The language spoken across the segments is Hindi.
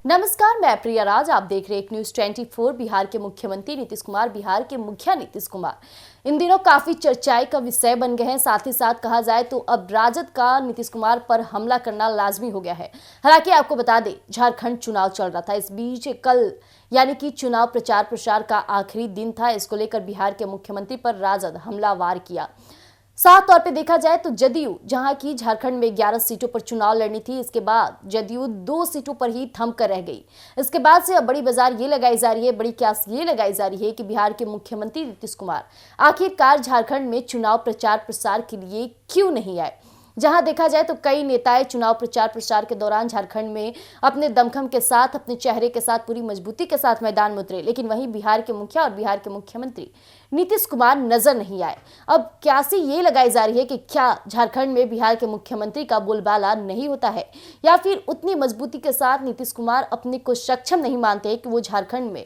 नमस्कार, मैं प्रिया राज। आप देख रहे हैं न्यूज़ 24। बिहार के मुख्यमंत्री नीतीश कुमार, बिहार के मुखिया नीतीश कुमार इन दिनों काफी चर्चाएं का विषय बन गए हैं। साथ ही साथ कहा जाए तो अब राजद का नीतीश कुमार पर हमला करना लाजमी हो गया है। हालांकि आपको बता दें, झारखंड चुनाव चल रहा था। इस बीच कल यानी कि चुनाव प्रचार प्रसार का आखिरी दिन था। इसको लेकर बिहार के मुख्यमंत्री पर राजद हमलावार किया। साफ तौर पे देखा जाए तो जदयू, जहां की झारखंड में 11 सीटों पर चुनाव लड़नी थी, इसके बाद जदयू 2 सीटों पर ही थम कर रह गई। इसके बाद से अब बड़ी बाजार ये लगाई जा रही है, बड़ी क्यास ये लगाई जा रही है कि बिहार के मुख्यमंत्री नीतीश कुमार आखिरकार झारखंड में चुनाव प्रचार प्रसार के लिए क्यों नहीं आए। जहां देखा जाए तो कई नेताएं चुनाव प्रचार प्रसार के दौरान झारखंड में अपने दमखम के साथ, अपने चेहरे के साथ, पूरी मजबूती के साथ मैदान में उतरे, लेकिन वहीं बिहार के मुखिया और बिहार के मुख्यमंत्री नीतीश कुमार नजर नहीं आए। अब क्यासी ये लगाई जा रही है कि क्या झारखंड में बिहार के मुख्यमंत्री का बोलबाला नहीं होता है, या फिर उतनी मजबूती के साथ नीतीश कुमार अपने को सक्षम नहीं मानते कि वो झारखंड में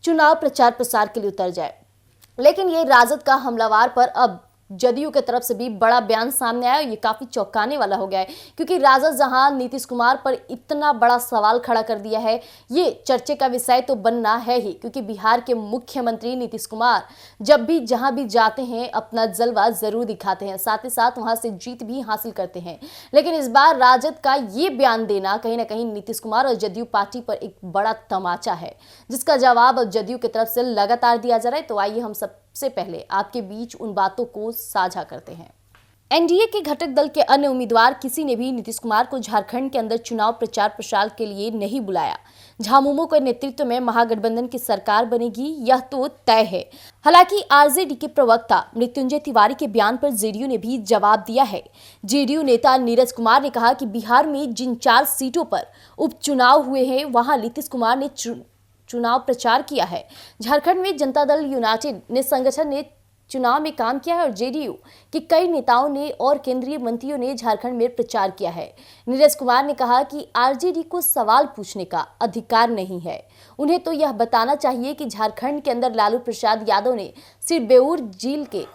चुनाव प्रचार प्रसार के लिए उतर जाए। लेकिन ये राजद का हमलावार पर अब जदयू के तरफ से भी बड़ा बयान सामने आया। ये काफी चौंकाने वाला हो गया है, क्योंकि राजद जहां नीतीश कुमार पर इतना बड़ा सवाल खड़ा कर दिया है, ये चर्चे का विषय तो बनना है ही, क्योंकि बिहार के मुख्यमंत्री नीतीश कुमार जब भी जहां भी जाते हैं अपना जलवा जरूर दिखाते हैं, साथ ही साथ वहां से जीत भी हासिल करते हैं। लेकिन इस बार राजद का ये बयान देना कहीं ना कहीं नीतीश कुमार और जदयू पार्टी पर एक बड़ा तमाचा है, जिसका जवाब अब जदयू की तरफ से लगातार दिया जा रहा है। तो आइए हम सबसे पहले आपके बीच उन बातों को साझा करते हैं। एनडीए के घटक दल के अन्य उम्मीदवार किसी ने भी नीतीश कुमार को झारखंड के अंदर चुनाव प्रचार प्रसार के लिए नहीं बुलाया। झामुमो के नेतृत्व में महागठबंधन की सरकार बनेगी, यह तो तय है। हालांकि आरजेडी के प्रवक्ता मृत्युंजय तिवारी के बयान पर जेडीयू ने भी जवाब दिया है। जेडीयू नेता नीरज कुमार ने कहा कि बिहार में जिन 4 सीटों पर उपचुनाव हुए हैं, वहां नीतीश कुमार ने चुनाव प्रचार किया है। झारखंड में जनता दल यूनाइटेड ने संगठन ने चुनाव में काम किया है और जेडीयू के कई नेताओं ने और केंद्रीय मंत्रियों ने झारखंड में प्रचार किया है। नीरज कुमार ने कहा कि आरजेडी को सवाल पूछने का अधिकार नहीं है। उन्हें तो यह बताना चाहिए कि झारखंड के अंदर लालू प्रसाद यादव ने सिर्फ बेऊर झील के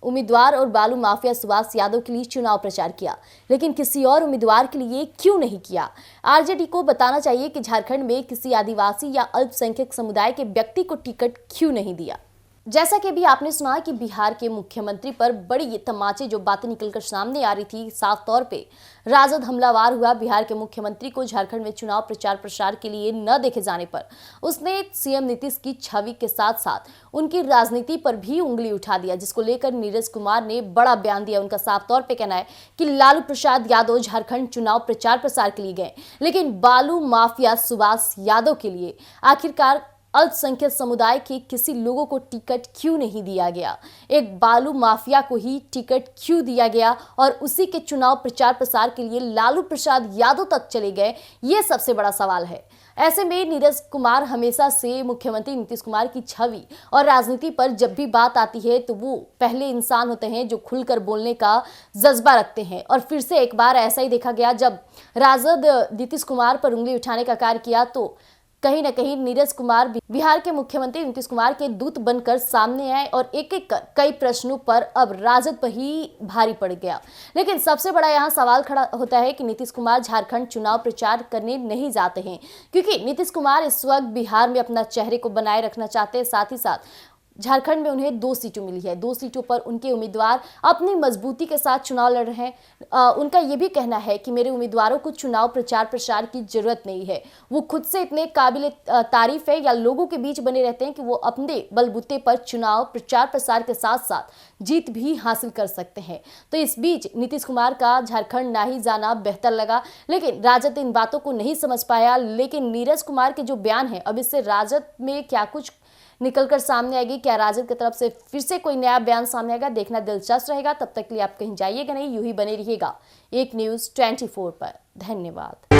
उम्मीदवार और बालू माफिया सुभाष यादव के लिए चुनाव प्रचार किया, लेकिन किसी और उम्मीदवार के लिए क्यों नहीं किया। आरजेडी को बताना चाहिए कि झारखंड में किसी आदिवासी या अल्पसंख्यक समुदाय के व्यक्ति को टिकट क्यों नहीं दिया। जैसा कि भी आपने सुना कि बिहार के मुख्यमंत्री पर बड़ी तमाचे जो बातें निकलकर सामने आ रही थी, साफ तौर पे राजद हमलावार हुआ। बिहार के मुख्यमंत्री को झारखंड में चुनाव प्रचार प्रसार के लिए न देखे जाने पर उसने सीएम नीतीश की छवि के साथ साथ उनकी राजनीति पर भी उंगली उठा दिया, जिसको लेकर नीरज कुमार ने बड़ा बयान दिया। उनका साफ तौर पे कहना है कि लालू प्रसाद यादव झारखंड चुनाव प्रचार प्रसार के लिए गए, लेकिन बालू माफिया सुभाष यादव के लिए आखिरकार अल्पसंख्यक समुदाय के किसी लोगों को टिकट क्यों नहीं दिया गया। एक बालू माफिया को ही टिकट क्यों दिया गया और उसी के चुनाव प्रचार प्रसार के लिए लालू प्रसाद यादव तक चले गए, ये सबसे बड़ा सवाल है। ऐसे में नीरज कुमार हमेशा से मुख्यमंत्री नीतीश कुमार की छवि और राजनीति पर जब भी बात आती है तो वो पहले इंसान होते हैं जो खुलकर बोलने का जज्बा रखते हैं। और फिर से एक बार ऐसा ही देखा गया, जब राजद नीतीश कुमार पर उंगली उठाने का कार्य किया तो कहीं ना कहीं नीरज कुमार बिहार के मुख्यमंत्री नीतीश कुमार के दूत बनकर सामने आए और एक एक कर कई प्रश्नों पर अब राजद पर ही भारी पड़ गया। लेकिन सबसे बड़ा यहाँ सवाल खड़ा होता है कि नीतीश कुमार झारखंड चुनाव प्रचार करने नहीं जाते हैं, क्योंकि नीतीश कुमार इस वक्त बिहार में अपना चेहरे को बनाए रखना चाहते हैं। साथ ही साथ झारखंड में उन्हें 2 सीटें मिली है, 2 सीटों पर उनके उम्मीदवार अपनी मजबूती के साथ चुनाव लड़ रहे हैं। उनका ये भी कहना है कि मेरे उम्मीदवारों को चुनाव प्रचार प्रसार की जरूरत नहीं है। वो खुद से इतने काबिल तारीफ है या लोगों के बीच बने रहते हैं कि वो अपने बलबूते पर चुनाव प्रचार प्रसार के साथ साथ जीत भी हासिल कर सकते हैं। तो इस बीच नीतीश कुमार का झारखंड ना ही जाना बेहतर लगा, लेकिन राजद इन बातों को नहीं समझ पाया। लेकिन नीरज कुमार के जो बयान है, अब इससे राजद में क्या कुछ निकलकर सामने आएगी, क्या राजद की तरफ से फिर से कोई नया बयान सामने आएगा, देखना दिलचस्प रहेगा। तब तक के लिए आप कहीं जाइएगा नहीं, यूं ही बने रहिएगा एक न्यूज़ 24 पर। धन्यवाद।